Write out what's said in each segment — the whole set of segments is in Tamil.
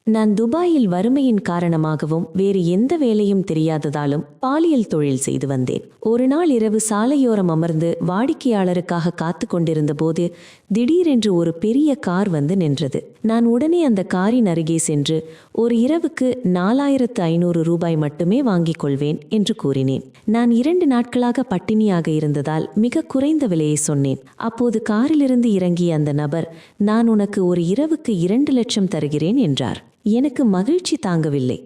நான் துபாயில் வறுமையின் காரணமாகவும் வேறு எந்த வேலையும் தெரியாததாலும் பாலியல் தொழில் செய்து வந்தேன். ஒரு நாள் இரவு சாலையோரம் அமர்ந்து வாடிக்கையாளருக்காக காத்து கொண்டிருந்த போது திடீரென்று ஒரு பெரிய கார் வந்து நின்றது. நான் உடனே அந்த காரின் அருகே சென்று, ஒரு இரவுக்கு 4500 ரூபாய் மட்டுமே வாங்கிக் கொள்வேன் என்று கூறினேன். நான் 2 நாட்களாக பட்டினியாக இருந்ததால் மிக குறைந்த விலையை சொன்னேன். அப்போது காரிலிருந்து இறங்கிய அந்த நபர், நான் உனக்கு ஒரு இரவுக்கு 2 லட்சம் தருகிறேன் என்றார். எனக்கு மகிழ்ச்சி தாங்கவில்லை.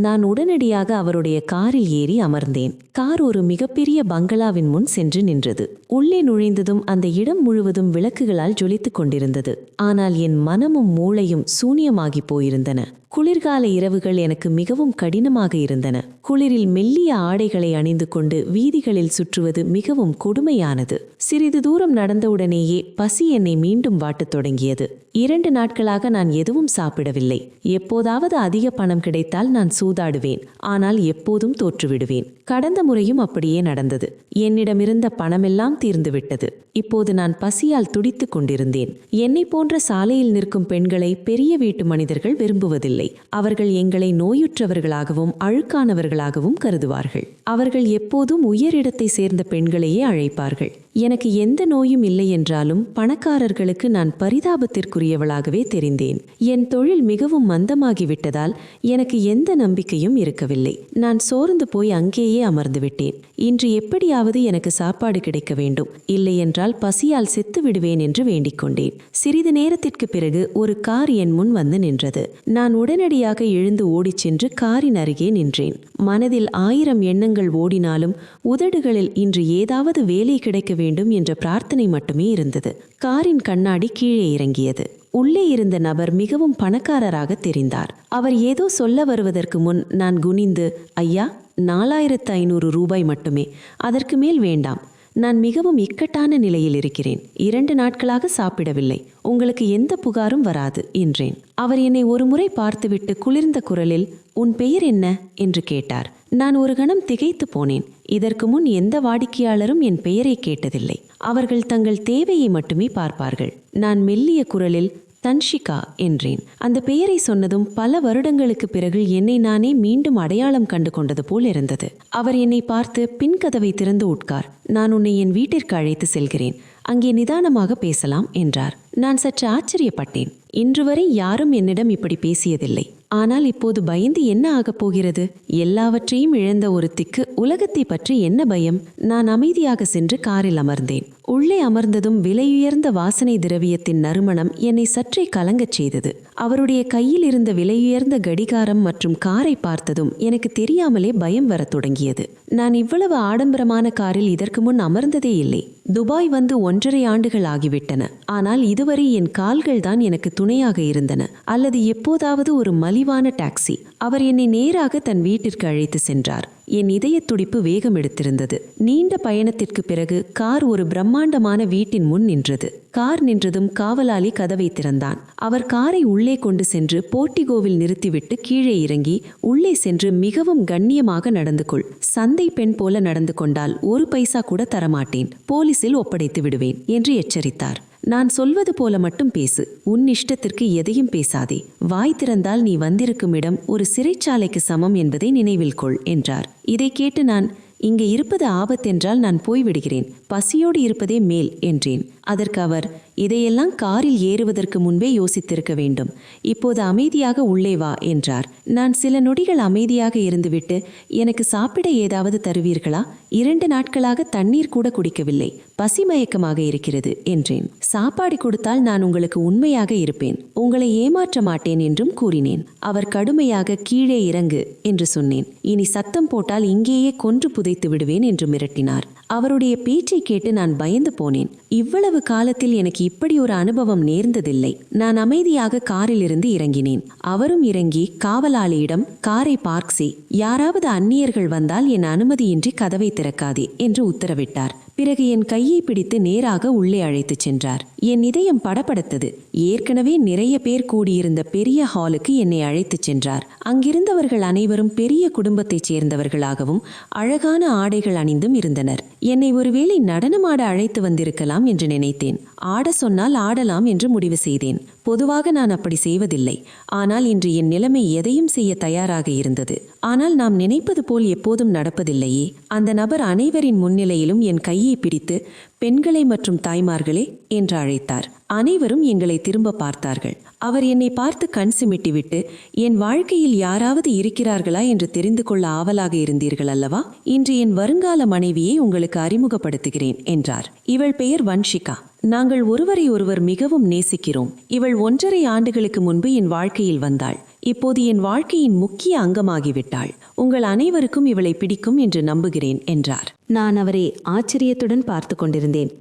நான் உடனடியாக அவருடைய காரில் ஏறி அமர்ந்தேன். கார் ஒரு மிகப்பெரிய பங்களாவின் முன் சென்று நின்றது. உள்ளே நுழைந்ததும் அந்த இடம் முழுவதும் விளக்குகளால் ஜொலித்துக் கொண்டிருந்தது. ஆனால் என் மனமும் மூளையும் சூனியமாகி போயிருந்தன. குளிர்கால இரவுகள் எனக்கு மிகவும் கடினமாக இருந்தன. குளிரில் மெல்லிய ஆடைகளை அணிந்து கொண்டு வீதிகளில் சுற்றுவது மிகவும் கொடுமையானது. சிறிது தூரம் நடந்தவுடனேயே பசி என்னை மீண்டும் வாட்டத் தொடங்கியது. 2 நாட்களாக நான் எதுவும் சாப்பிடவில்லை. எப்போதாவது அதிக பணம் கிடைத்தால் நான் சூதாடுவேன், ஆனால் எப்போதும் தோற்றுவிடுவேன். கடந்த முறையும் அப்படியே நடந்தது. என்னிடமிருந்த பணமெல்லாம் தீர்ந்துவிட்டது. இப்போது நான் பசியால் துடித்துக் கொண்டிருந்தேன். என்னை போன்ற சாலையில் நிற்கும் பெண்களை பெரிய வீட்டு மனிதர்கள் விரும்புவதில்லை. அவர்கள் எங்களை நோயுற்றவர்களாகவும் அழுக்கானவர்களாகவும் கருதுவார்கள். அவர்கள் எப்போதும் உயரிடத்தை சேர்ந்த பெண்களையே அழைப்பார்கள். எனக்கு எந்த நோயும் இல்லை என்றாலும் பணக்காரர்களுக்கு நான் பரிதாபத்திற்குரியவளாகவே தெரிந்தேன். என் தொழில் மிகவும் மந்தமாகிவிட்டதால் எனக்கு எந்த நம்பிக்கையும் இருக்கவில்லை. நான் சோர்ந்து போய் அங்கேயே அமர்ந்துவிட்டேன். இன்று எப்படியாவது எனக்கு சாப்பாடு கிடைக்க வேண்டும், இல்லையென்றால் பசியால் செத்து விடுவேன் என்று வேண்டிக் கொண்டேன். சிறிது நேரத்திற்கு பிறகு ஒரு கார் என் முன் வந்து நின்றது. நான் உடனடியாக எழுந்து ஓடிச் சென்று காரின் அருகே நின்றேன். மனதில் 1000 எண்ணங்கள் ஓடினாலும் உதடுகளில் இன்று ஏதாவது வேலை கிடைக்க வேண்டும் என்ற பிரார்த்தனை மட்டுமே இருந்தது. காரின் கண்ணாடி கீழே இறங்கியது. உள்ளே இருந்த நபர் மிகவும் பணக்காரராக தெரிந்தார். அவர் ஏதோ சொல்ல வருவதற்கு முன் நான் குனிந்து, ஐயா, 4500 ரூபாய் மட்டுமே, அதற்கு மேல் வேண்டாம். நான் மிகவும் இக்கட்டான நிலையில் இருக்கிறேன். 2 நாட்களாக சாப்பிடவில்லை. உங்களுக்கு எந்த புகாரும் வராது என்றேன். அவர் என்னை ஒரு முறை பார்த்துவிட்டு குளிர்ந்த குரலில், உன் பெயர் என்ன என்று கேட்டார். நான் ஒரு கணம் திகைத்து போனேன். இதற்கு முன் எந்த வாடிக்கையாளரும் என் பெயரை கேட்டதில்லை. அவர்கள் தங்கள் தேவையை மட்டுமே பார்ப்பார்கள். நான் மெல்லிய குரலில், தன்ஷிகா என்றேன். அந்த பெயரை சொன்னதும் பல வருடங்களுக்கு பிறகு என்னை நானே மீண்டும் அடையாளம் கண்டு கொண்டது போல் இருந்தது. அவர் என்னை பார்த்து, பின்கதவை திறந்து உட்கார், நான் உன்னை என் வீட்டிற்கு அழைத்து செல்கிறேன், அங்கே நிதானமாக பேசலாம் என்றார். நான் சற்று ஆச்சரியப்பட்டேன். இன்று வரை யாரும் என்னிடம் இப்படி பேசியதில்லை. ஆனால் இப்போது பயந்து என்ன ஆகப் போகிறது? எல்லாவற்றையும் இழந்த ஒருத்திக்கு உலகத்தை பற்றி என்ன பயம்? நான் அமைதியாக சென்று காரில் அமர்ந்தேன். உள்ளே அமர்ந்ததும் விலையுயர்ந்த வாசனை திரவியத்தின் நறுமணம் என்னை சற்றே கலங்கச் செய்தது. அவருடைய கையில் இருந்த விலையுயர்ந்த கடிகாரம் மற்றும் காரை பார்த்ததும் எனக்கு தெரியாமலே பயம் வரத் தொடங்கியது. நான் இவ்வளவு ஆடம்பரமான காரில் இதற்கு முன் அமர்ந்ததே இல்லை. துபாய் வந்து 1.5 ஆண்டுகள் ஆகிவிட்டன. ஆனால் இதுவரை என் கால்கள் தான் எனக்கு துணையாக இருந்தன, அல்லது எப்போதாவது ஒரு மலிவான டாக்ஸி. அவர் என்னை நேராக தன் வீட்டிற்கு அழைத்து சென்றார். என் இதய துடிப்பு வேகம் எடுத்திருந்தது. நீண்ட பயணத்திற்கு பிறகு கார் ஒரு பிரம்மாண்டமான வீட்டின் முன் நின்றது. கார் நின்றதும் காவலாளி கதவை திறந்தான். அவர் காரை உள்ளே கொண்டு சென்று போர்ட்டிகோவில் நிறுத்திவிட்டு கீழே இறங்கி, உள்ளே சென்று மிகவும் கண்ணியமாக நடந்து கொள், சந்தை பெண் போல நடந்து கொண்டால் 1 பைசா கூட தரமாட்டேன், போலீசில் ஒப்படைத்து விடுவேன் என்று எச்சரித்தார். நான் சொல்வது போல மட்டும் பேசு, உன் இஷ்டத்திற்கு எதையும் பேசாதே, வாய் திறந்தால் நீ வந்திருக்கும் இடம் ஒரு சிறைச்சாலைக்கு சமம் என்பதை நினைவில் கொள் என்றார். இதை கேட்டு நான், இங்கே இருப்பது ஆபத்தென்றால் நான் போய்விடுகிறேன், பசியோடு இருப்பதே மேல் என்றேன். அதற்கு அவர், இதையெல்லாம் காரில் ஏறுவதற்கு முன்பே யோசித்திருக்க வேண்டும். இப்போது அமைதியாக உள்ளே வா என்றார். நான் சில நொடிகள் அமைதியாக இருந்துவிட்டு, எனக்கு சாப்பிட ஏதாவது தருவீர்களா? 2 நாட்களாக தண்ணீர் கூட குடிக்கவில்லை, பசி மயக்கமாக இருக்கிறது என்றேன். சாப்பாடு கொடுத்தால் நான் உங்களுக்கு உண்மையாக இருப்பேன், உங்களை ஏமாற்ற மாட்டேன் என்றும் கூறினேன். அவர் கடுமையாக, கீழே இறங்கு என்று சொன்னேன். இனி சத்தம் போட்டால் இங்கேயே கொன்று புதைத்து விடுவேன் என்று மிரட்டினார். அவருடைய பேச்சை கேட்டு நான் பயந்து போனேன். இவ்வளவு காலத்தில் எனக்கு இப்படி ஒரு அனுபவம் நேர்ந்ததில்லை. நான் அமைதியாக காரிலிருந்து இறங்கினேன். அவரும் இறங்கி காவலாளியிடம், காரை பார்க் செய், யாராவது அந்நியர்கள் வந்தால் என் அனுமதியின்றி கதவை திறக்காதே என்று உத்தரவிட்டார். பிறகு என் கையை பிடித்து நேராக உள்ளே அழைத்துச் சென்றார். என் இதயம் படபடத்தது. ஏற்கனவே நிறைய பேர் கூடியிருந்த பெரிய ஹாலுக்கு என்னை அழைத்துச் சென்றார். அங்கிருந்தவர்கள் அனைவரும் பெரிய குடும்பத்தைச் சேர்ந்தவர்களாகவும் அழகான ஆடைகள் அணிந்தும் இருந்தனர். என்னை ஒருவேளை நடனமாட அழைத்து வந்திருக்கலாம் என்று நினைத்தேன். ஆட சொன்னால் ஆடலாம் என்று முடிவு செய்தேன். பொதுவாக நான் அப்படி செய்வதில்லை. ஆனால் இன்று என் நிலைமை எதையும் செய்ய தயாராக இருந்தது. ஆனால் நாம் நினைப்பது போல் எப்போதும் நடப்பதில்லையே. அந்த நபர் அனைவரின் முன்னிலையிலும் என் கையை பிடித்து பெண்களை மற்றும் தாய்மார்களே என்று அழைத்தார். அனைவரும் எங்களை திரும்ப பார்த்தார்கள். அவர் என்னை பார்த்து கண் சிமிட்டிவிட்டு, என் வாழ்க்கையில் யாராவது இருக்கிறார்களா என்று தெரிந்து கொள்ள ஆவலாக இருந்தீர்கள் அல்லவா? இன்று என் வருங்கால மனைவியை உங்களுக்கு அறிமுகப்படுத்துகிறேன் என்றார். இவள் பெயர் வன்ஷிகா. நாங்கள் ஒருவரை ஒருவர் மிகவும் நேசிக்கிறோம். இவள் 1.5 ஆண்டுகளுக்கு முன்பு என் வாழ்க்கையில் வந்தாள். இப்போது என் வாழ்க்கையின் முக்கிய அங்கமாகிவிட்டாள். உங்கள் அனைவருக்கும் இவளை பிடிக்கும் என்று நம்புகிறேன் என்றார். நான் அவரை ஆச்சரியத்துடன் பார்த்து கொண்டிருந்தேன்.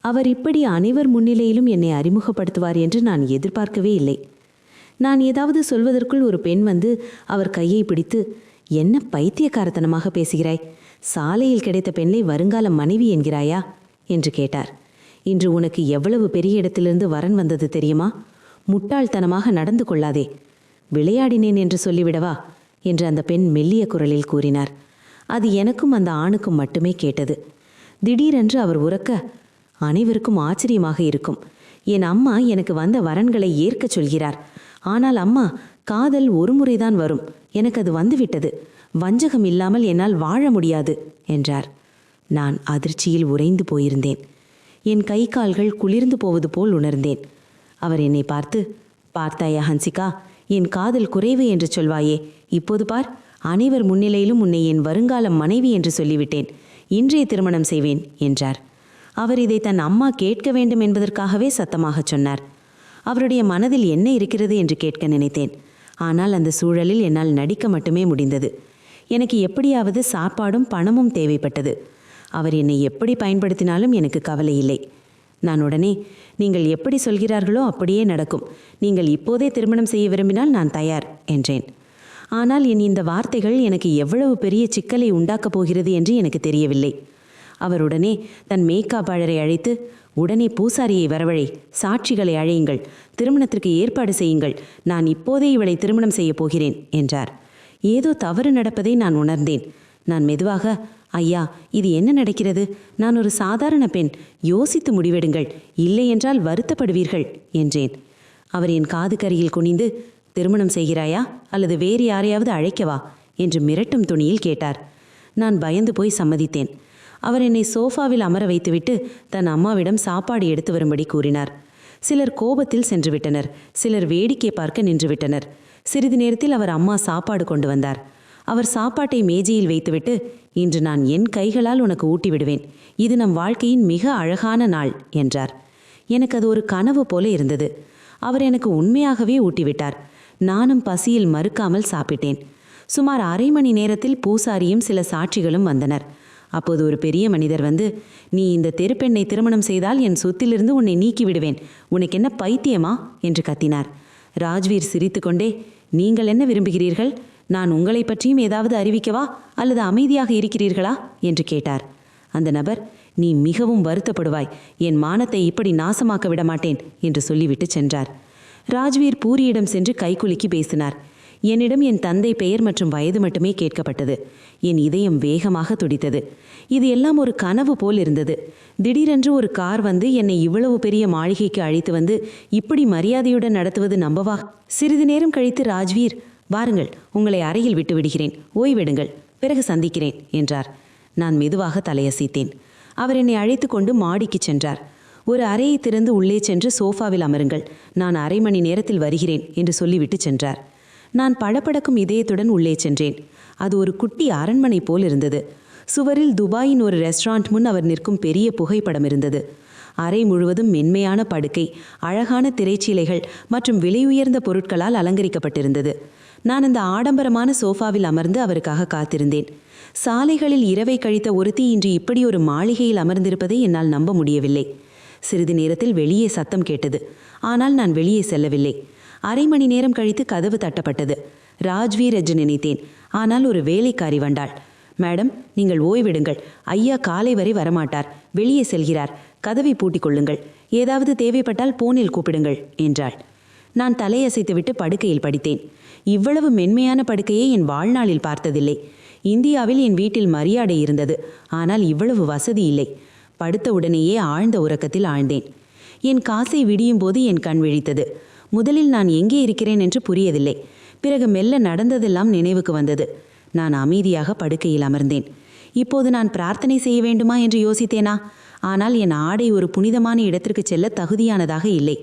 அவர் இப்படி அனைவர் முன்னிலையிலும் என்னை அறிமுகப்படுத்துவார் என்று நான் எதிர்பார்க்கவே இல்லை. நான் ஏதாவது சொல்வதற்குள் ஒரு பெண் வந்து அவர் கையை பிடித்து, என்ன பைத்தியக்காரத்தனமாக பேசுகிறாய்? சாலையில் கிடைத்த பெண்ணை வருங்கால மனைவி என்கிறாயா என்று கேட்டார். இன்று உனக்கு எவ்வளவு பெரிய இடத்திலிருந்து வரன் வந்தது தெரியுமா? முட்டாள்தனமாக நடந்து கொள்ளாதே. விளையாடினேன் என்று சொல்லிவிடவா என்று அந்த பெண் மெல்லிய குரலில் கூறினார். அது எனக்கும் அந்த ஆணுக்கும் மட்டுமே கேட்டது. திடீரென்று அவர் உரக்க, அனைவருக்கும் ஆச்சரியமாக இருக்கும். என் அம்மா எனக்கு வந்த வரன்களை ஏற்கச் சொல்கிறார். ஆனால் அம்மா, காதல் ஒரு முறைதான் வரும். எனக்கு அது வந்துவிட்டது. வஞ்சகம் இல்லாமல் என்னால் வாழ முடியாது என்றார். நான் அதிர்ச்சியில் உறைந்து போயிருந்தேன். என் கை கால்கள் குளிர்ந்து போவது போல் உணர்ந்தேன். அவர் என்னை பார்த்து, பார்த்தாயா ஹன்சிகா, என் காதல் குறைவு என்று சொல்வாயே, இப்போது பார், அனைவர் முன்னிலையிலும் உன்னை என் வருங்கால மனைவி என்று சொல்லிவிட்டேன். இன்றைய திருமணம் செய்வேன் என்றார். அவர் இதை தன் அம்மா கேட்க வேண்டும் என்பதற்காகவே சத்தமாக சொன்னார். அவருடைய மனதில் என்ன இருக்கிறது என்று கேட்க நினைத்தேன். ஆனால் அந்த சூழலில் என்னால் நடிக்க மட்டுமே முடிந்தது. எனக்கு எப்படியாவது சாப்பாடும் பணமும் தேவைப்பட்டது. அவர் என்னை எப்படி பயன்படுத்தினாலும் எனக்கு கவலை இல்லை. நான் உடனே, நீங்கள் எப்படி சொல்கிறார்களோ அப்படியே நடக்கும். நீங்கள் இப்போதே திருமணம் செய்ய விரும்பினால் நான் தயார் என்றேன். ஆனால் என் இந்த வார்த்தைகள் எனக்கு எவ்வளவு பெரிய சிக்கலை உண்டாக்கப் போகிறது என்று எனக்கு தெரியவில்லை. அவருடனே தன் மேய்க்காப்பாளரை அழைத்து, உடனே பூசாரியை வரவழை, சாட்சிகளை அழையுங்கள், திருமணத்திற்கு ஏற்பாடு செய்யுங்கள், நான் இப்போதே இவளை திருமணம் செய்யப் போகிறேன் என்றார். ஏதோ தவறு நடப்பதை நான் உணர்ந்தேன். நான் மெதுவாக, ஐயா, இது என்ன நடக்கிறது? நான் ஒரு சாதாரண பெண், யோசித்து முடிவெடுங்கள், இல்லை என்றால் வருத்தப்படுவீர்கள் என்றேன். அவர் என் காது கரையில் குனிந்து, திருமணம் செய்கிறாயா அல்லது வேறு யாரையாவது அழைக்கவா என்று மிரட்டும் துணியில் கேட்டார். நான் பயந்து போய் சம்மதித்தேன். அவர் என்னை சோஃபாவில் அமர வைத்துவிட்டு தன் அம்மாவிடம் சாப்பாடு எடுத்து வரும்படி கூறினார். சிலர் கோபத்தில் சென்று விட்டனர், சிலர் வேடிக்கை பார்க்க நின்றுவிட்டனர். சிறிது நேரத்தில் அவர் அம்மா சாப்பாடு கொண்டு வந்தார். அவர் சாப்பாட்டை மேஜையில் வைத்துவிட்டு, இன்று நான் என் கைகளால் உனக்கு ஊட்டி விடுவேன். இது நம் வாழ்க்கையின் மிக அழகான நாள் என்றார். எனக்கு அது ஒரு கனவு போல இருந்தது. அவர் எனக்கு உண்மையாகவே ஊட்டிவிட்டார். நானும் பசியில் மறுக்காமல் சாப்பிட்டேன். சுமார் அரை மணி நேரத்தில் பூசாரியும் சில சாட்சிகளும் வந்தனர். அப்போது ஒரு பெரிய மனிதர் வந்து, நீ இந்த தெருப்பெண்ணை திருமணம் செய்தால் என் சொத்திலிருந்து உன்னை நீக்கி விடுவேன். உனக்கு என்ன பைத்தியமா என்று கத்தினார். ராஜ்வீர் சிரித்துக்கொண்டே, நீங்கள் என்ன விரும்புகிறீர்கள்? நான் உங்களை பற்றியும் ஏதாவது அறிவிக்கவா அல்லது அமைதியாக இருக்கிறீர்களா என்று கேட்டார். அந்த நபர், நீ மிகவும் வருத்தப்படுவாய், என் மானத்தை இப்படி நாசமாக்க விட மாட்டேன் என்று சொல்லிவிட்டு சென்றார். ராஜ்வீர் பூரியிடம் சென்று கைகுலுக்கி பேசினார். என்னிடம் என் தந்தை பெயர் மற்றும் வயது மட்டுமே கேட்கப்பட்டது. என் இதயம் வேகமாக துடித்தது. இது எல்லாம் ஒரு கனவு போல் இருந்தது. திடீரென்று ஒரு கார் வந்து என்னை இவ்வளவு பெரிய மாளிகைக்கு அழைத்து வந்து இப்படி மரியாதையுடன் நடத்துவது நம்பவா? சிறிது நேரம் கழித்து ராஜ்வீர், வாருங்கள், உங்களை அறையில் விட்டு விடுகிறேன், ஓய்வெடுங்கள், பிறகு சந்திக்கிறேன் என்றார். நான் மெதுவாக தலையசைத்தேன். அவர் என்னை அழைத்து கொண்டு மாடிக்கு சென்றார். ஒரு அறையை திறந்து உள்ளே சென்று சோஃபாவில் அமருங்கள், நான் அரை மணி நேரத்தில் வருகிறேன் என்று சொல்லிவிட்டு சென்றார். நான் படபடக்கும் இதயத்துடன் உள்ளே சென்றேன். அது ஒரு குட்டி அரண்மனை போல் இருந்தது. சுவரில் துபாயின் ஒரு ரெஸ்டாரண்ட் முன் அவர் நிற்கும் பெரிய புகைப்படம் இருந்தது. அறை முழுவதும் மென்மையான படுக்கை, அழகான திரைச்சீலைகள் மற்றும் விலையுயர்ந்த பொருட்களால் அலங்கரிக்கப்பட்டிருந்தது. நான் அந்த ஆடம்பரமான சோஃபாவில் அமர்ந்து அவருக்காக காத்திருந்தேன். சாலைகளில் இரவை கழித்த ஒருத்தி இன்று இப்படி ஒரு மாளிகையில் அமர்ந்திருப்பதை என்னால் நம்ப முடியவில்லை. சிறிது நேரத்தில் வெளியே சத்தம் கேட்டது. ஆனால் நான் வெளியே செல்லவில்லை. அரை மணி நேரம் கழித்து கதவு தட்டப்பட்டது. ராஜ்வீர் என்று நினைத்தேன். ஆனால் ஒரு வேலைக்காரி வந்தாள். மேடம், நீங்கள் ஓய்வெடுங்கள், ஐயா காலை வரை வரமாட்டார், வெளியே செல்கிறார். கதவை பூட்டிக் கொள்ளுங்கள். ஏதாவது தேவைப்பட்டால் போனில் கூப்பிடுங்கள் என்றாள். நான் தலையசைத்துவிட்டு படுக்கையில் படித்தேன். இவ்வளவு மென்மையான படுக்கையை என் வாழ்நாளில் பார்த்ததில்லை. இந்தியாவில் என் வீட்டில் மரியாதை இருந்தது. ஆனால் இவ்வளவு வசதி இல்லை. படுத்த உடனேயே ஆழ்ந்த உறக்கத்தில் ஆழ்ந்தேன். என் காசை விடியும் போது என் கண் விழித்தது. முதலில் நான் எங்கே இருக்கிறேன் என்று புரியவில்லை. பிறகு மெல்ல நடந்ததெல்லாம் நினைவுக்கு வந்தது. நான் அமைதியாக படுக்கையில் அமர்ந்தேன். இப்போது நான் பிரார்த்தனை செய்ய வேண்டுமா என்று யோசித்தேனா? ஆனால் என் ஆடை ஒரு புனிதமான இடத்திற்கு செல்ல தகுதியானதாக இல்லை.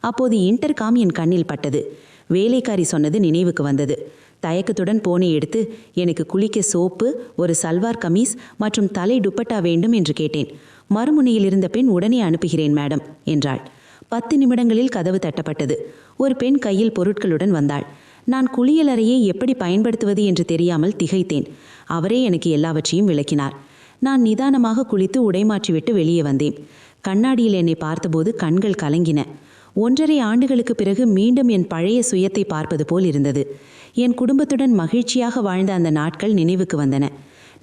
அப்போது இன்டர்காம் என் கண்ணில் பட்டது. வேலைக்காரி சொன்னது நினைவுக்கு வந்தது. தயக்கத்துடன் போனை எடுத்து, எனக்கு குளிக்க சோப்பு, ஒரு சல்வார் கமீஸ் மற்றும் தலை துப்பட்டா வேண்டும் என்று கேட்டேன். மறுமுனையில் இருந்த பெண், உடனே அனுப்புகிறேன் மேடம் என்றாள். 10 நிமிடங்களில் கதவு தட்டப்பட்டது. ஒரு பெண் கையில் பொருட்களுடன் வந்தாள். நான் குளியலறையை எப்படி பயன்படுத்துவது என்று தெரியாமல் திகைத்தேன். அவரே எனக்கு எல்லாவற்றையும் விளக்கினார். நான் நிதானமாக குளித்து உடைமாற்றிவிட்டு வெளியே வந்தேன். கண்ணாடியில் என்னை பார்த்தபோது கண்கள் கலங்கின. 1.5 ஆண்டுகளுக்கு பிறகு மீண்டும் என் பழைய சுயத்தை பார்ப்பது போல் இருந்தது. என் குடும்பத்துடன் மகிழ்ச்சியாக வாழ்ந்த அந்த நாட்கள் நினைவுக்கு வந்தன.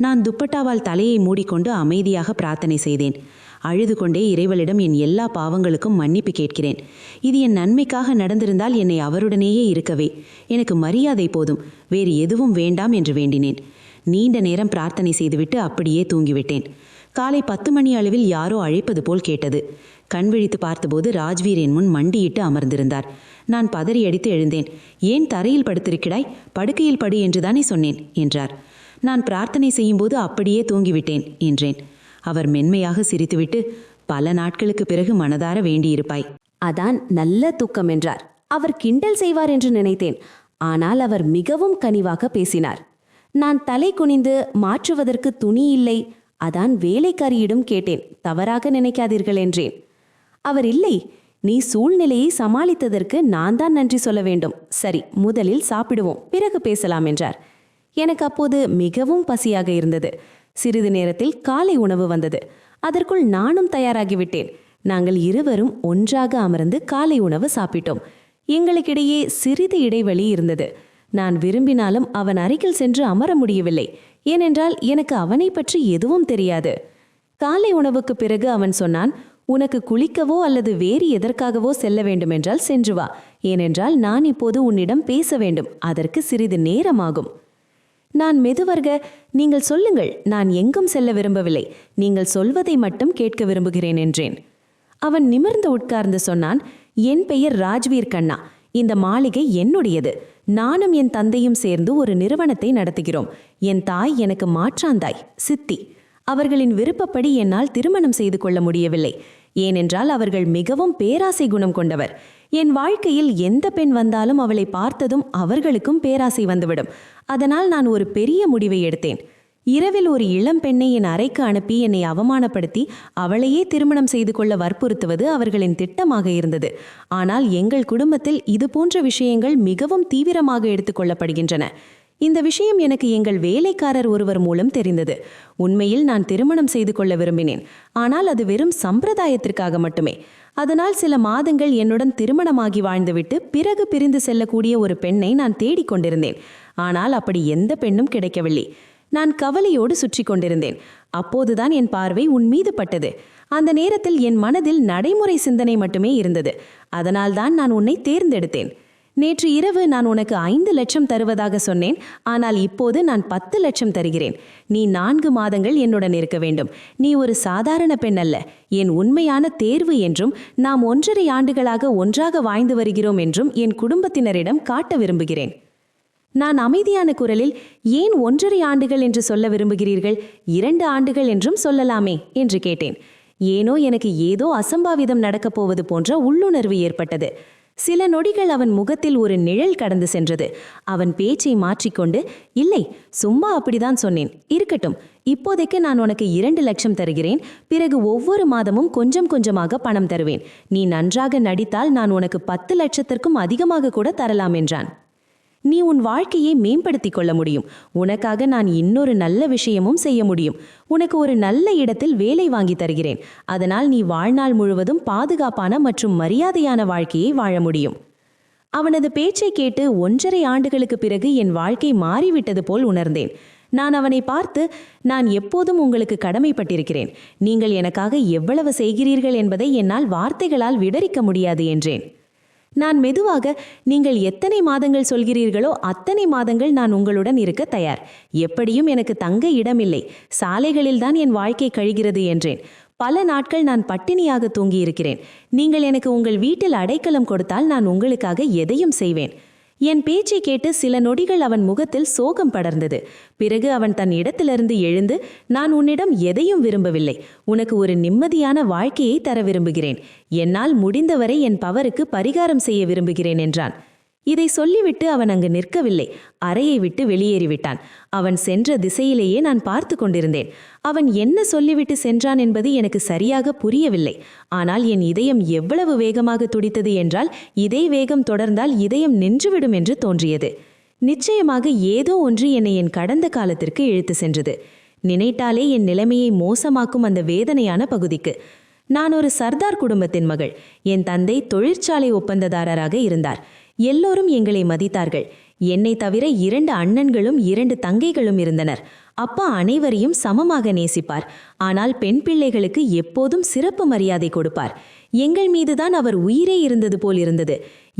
நான் துப்பட்டாவால் தலையை மூடிக்கொண்டு அமைதியாக பிரார்த்தனை செய்தேன். அழுது கொண்டே இறைவனிடம் என் எல்லா பாவங்களுக்கும் மன்னிப்பு கேட்கிறேன். இது என் நன்மைக்காக நடந்திருந்தால் என்னை அவருடனேயே இருக்கவே. எனக்கு மரியாதை போதும், வேறு எதுவும் வேண்டாம் என்று வேண்டினேன். நீண்ட நேரம் பிரார்த்தனை செய்துவிட்டு அப்படியே தூங்கிவிட்டேன். காலை 10 மணி அளவில் யாரோ அழைப்பது போல் கேட்டது. கண் விழித்து பார்த்தபோது ராஜ்வீர் என் முன் மண்டியிட்டு அமர்ந்திருந்தார். நான் பதறியடித்து எழுந்தேன். ஏன் தரையில் படுத்திருக்கிறாய்? படுக்கையில் படு என்றுதானே சொன்னேன் என்றார். நான் பிரார்த்தனை செய்யும்போது அப்படியே தூங்கிவிட்டேன் என்றேன். அவர் மென்மையாக சிரித்துவிட்டு, பல நாட்களுக்கு பிறகு மனதார வேண்டியிருப்பாய். அதான் நல்ல தூக்கம் என்றார். அவர் கிண்டல் செய்வார் என்று நினைத்தேன். ஆனால் அவர் மிகவும் கனிவாக பேசினார். நான் தலை குனிந்து மாற்றுவதற்கு துணி இல்லை, அதான் வேலைக்காரியிடம் கேட்டேன், தவறாக நினைக்காதீர்கள் என்றேன். அவர், இல்லை, நீ சூழ்நிலையை சமாளித்ததற்கு நான் தான் நன்றி சொல்ல வேண்டும். சரி, முதலில் சாப்பிடுவோம், பிறகு பேசலாம் என்றார். எனக்கு அப்போது மிகவும் பசியாக இருந்தது. சிறிது நேரத்தில் காலை உணவு வந்தது. அதற்குள் நானும் தயாராகிவிட்டேன். நாங்கள் இருவரும் ஒன்றாக அமர்ந்து காலை உணவு சாப்பிட்டோம். எங்களுக்கிடையே சிறிது இடைவெளி இருந்தது. நான் விரும்பினாலும் அவன் அருகில் சென்று அமர முடியவில்லை. ஏனென்றால் எனக்கு அவனை பற்றி எதுவும் தெரியாது. காலை உணவுக்கு பிறகு அவன் சொன்னான், உனக்கு குளிக்கவோ அல்லது வேறு எதற்காகவோ செல்ல வேண்டுமென்றால் சென்று வா. ஏனென்றால் நான் இப்போது உன்னிடம் பேச வேண்டும். அதற்கு சிறிது நேரமாகும். நான் மெதுவர்க, நீங்கள் சொல்லுங்கள், நான் எங்கும் செல்ல விரும்பவில்லை. நீங்கள் சொல்வதை மட்டும் கேட்க விரும்புகிறேன் என்றேன். அவன் நிமிர்ந்து உட்கார்ந்து சொன்னான், என் பெயர் ராஜ்வீர் கண்ணா. இந்த மாளிகை என்னுடையது. நானும் என் தந்தையும் சேர்ந்து ஒரு நிறுவனத்தை நடத்துகிறோம். என் தாய் எனக்கு மாற்றாந்தாய், சித்தி. அவர்களின் விருப்பப்படி என்னால் திருமணம் செய்து கொள்ள முடியவில்லை. ஏனென்றால் அவர்கள் மிகவும் பேராசை குணம் கொண்டவர். என் வாழ்க்கையில் எந்த பெண் வந்தாலும் அவளை பார்த்ததும் அவர்களுக்கும் பேராசை வந்துவிடும். அதனால் நான் ஒரு பெரிய முடிவை எடுத்தேன். இரவில் ஒரு இளம் பெண்ணை என் அறைக்கு அனுப்பி என்னை அவமானப்படுத்தி அவளையே திருமணம் செய்து கொள்ள வற்புறுத்துவது அவர்களின் திட்டமாக இருந்தது. ஆனால் எங்கள் குடும்பத்தில் இது போன்ற விஷயங்கள் மிகவும் தீவிரமாக எடுத்துக்கொள்ளப்படுகின்றன. இந்த விஷயம் எனக்கு எங்கள் வேலைக்காரர் ஒருவர் மூலம் தெரிந்தது. உண்மையில் நான் திருமணம் செய்து கொள்ள விரும்பினேன். ஆனால் அது வெறும் சம்பிரதாயத்திற்காக மட்டுமே. அதனால் சில மாதங்கள் என்னுடன் திருமணமாகி வாழ்ந்துவிட்டு பிறகு பிரிந்து செல்லக்கூடிய ஒரு பெண்ணை நான் தேடிக்கொண்டிருந்தேன். ஆனால் அப்படி எந்த பெண்ணும் கிடைக்கவில்லை. நான் கவலையோடு சுற்றி கொண்டிருந்தேன். அப்போதுதான் என் பார்வை உன் மீது பட்டது. அந்த நேரத்தில் என் மனதில் நடைமுறை சிந்தனை மட்டுமே இருந்தது. அதனால்தான் நான் உன்னை தேர்ந்தெடுத்தேன். நேற்று இரவு நான் உனக்கு 5 லட்சம் தருவதாக சொன்னேன். ஆனால் இப்போது நான் 10 லட்சம் தருகிறேன். நீ 4 மாதங்கள் என்னுடன் இருக்க வேண்டும். நீ ஒரு சாதாரண பெண் அல்ல, என் உண்மையான தேர்வு என்றும் நாம் 1.5 ஆண்டுகளாக ஒன்றாக வாழ்ந்து வருகிறோம் என்றும் என் குடும்பத்தினரிடம் காட்ட விரும்புகிறேன். நான் அமைதியான குரலில், ஏன் 1.5 ஆண்டுகள் என்று சொல்ல விரும்புகிறீர்கள்? 2 ஆண்டுகள் என்றும் சொல்லலாமே என்று கேட்டேன். ஏனோ எனக்கு ஏதோ அசம்பாவிதம் நடக்கப் போவது போன்ற உள்ளுணர்வு ஏற்பட்டது. சில நொடிகள் அவன் முகத்தில் ஒரு நிழல் கடந்து சென்றது. அவன் பேச்சை மாற்றிக்கொண்டு, இல்லை, சும்மா அப்படிதான் சொன்னேன். இருக்கட்டும், இப்போதைக்கு நான் உனக்கு 2 லட்சம் தருகிறேன். பிறகு ஒவ்வொரு மாதமும் கொஞ்சம் கொஞ்சமாக பணம் தருவேன். நீ நன்றாக நடித்தால் நான் உனக்கு 10 லட்சத்திற்கும் அதிகமாக கூட தரலாம் என்றான். நீ உன் வாழ்க்கையை மேம்படுத்திக் கொள்ள முடியும். உனக்காக நான் இன்னொரு நல்ல விஷயமும் செய்ய முடியும். உனக்கு ஒரு நல்ல இடத்தில் வேலை வாங்கி தருகிறேன். அதனால் நீ வாழ்நாள் முழுவதும் பாதுகாப்பான மற்றும் மரியாதையான வாழ்க்கையை வாழ முடியும். அவனது பேச்சை கேட்டு 1.5 ஆண்டுகளுக்கு பிறகு என் வாழ்க்கை மாறிவிட்டது போல் உணர்ந்தேன். நான் அவனை பார்த்து, நான் எப்போதும் உங்களுக்கு கடமைப்பட்டிருக்கிறேன். நீங்கள் எனக்காக எவ்வளவு செய்கிறீர்கள் என்பதை என்னால் வார்த்தைகளால் விவரிக்க முடியாது என்றேன். நான் மெதுவாக, நீங்கள் எத்தனை மாதங்கள் சொல்கிறீர்களோ அத்தனை மாதங்கள் நான் உங்களுடன் இருக்க தயார். எப்படியும் எனக்கு தங்க இடமில்லை, சாலைகளில்தான் என் வாழ்க்கை கழிகிறது என்றேன். பல நாட்கள் நான் பட்டினியாக தூங்கியிருக்கிறேன். நீங்கள் எனக்கு உங்கள் வீட்டில் அடைக்கலம் கொடுத்தால் நான் உங்களுக்காக எதையும் செய்வேன். என் பேச்சை கேட்டு சில நொடிகள் அவன் முகத்தில் சோகம் படர்ந்தது. பிறகு அவன் தன் இடத்திலிருந்து எழுந்து, நான் உன்னிடம் எதையும் விரும்பவில்லை, உனக்கு ஒரு நிம்மதியான வாழ்க்கையை தர விரும்புகிறேன். என்னால் முடிந்தவரை என் பவருக்கு பரிகாரம் செய்ய விரும்புகிறேன் என்றான். இதை சொல்லிவிட்டு அவன் அங்கு நிற்கவில்லை, அறையை விட்டு வெளியேறிவிட்டான். அவன் சென்ற திசையிலேயே நான் பார்த்து கொண்டிருந்தேன். அவன் என்ன சொல்லிவிட்டு சென்றான் என்பது எனக்கு சரியாக புரியவில்லை. ஆனால் என் இதயம் எவ்வளவு வேகமாக துடித்தது என்றால், இதே வேகம் தொடர்ந்தால் இதயம் நின்றுவிடும் என்று தோன்றியது. நிச்சயமாக ஏதோ ஒன்று என்னை என் கடந்த காலத்திற்கு இழுத்து சென்றது. நினைத்தாலே என் நிலைமையை மோசமாக்கும் அந்த வேதனையான பகுதிக்கு. நான் ஒரு சர்தார் குடும்பத்தின் மகள். என் தந்தை தொழிற்சாலை ஒப்பந்ததாரராக இருந்தார். எல்லோரும் எங்களை மதித்தார்கள். என்னை தவிர 2 அண்ணன்களும் 2 தங்கைகளும் இருந்தனர். அப்பா அனைவரையும் சமமாக நேசிப்பார். ஆனால் பெண் பிள்ளைகளுக்கு எப்போதும் சிறப்பு மரியாதை கொடுப்பார். எங்கள் மீதுதான் அவர் உயிரே இருந்தது போல் இருந்தது.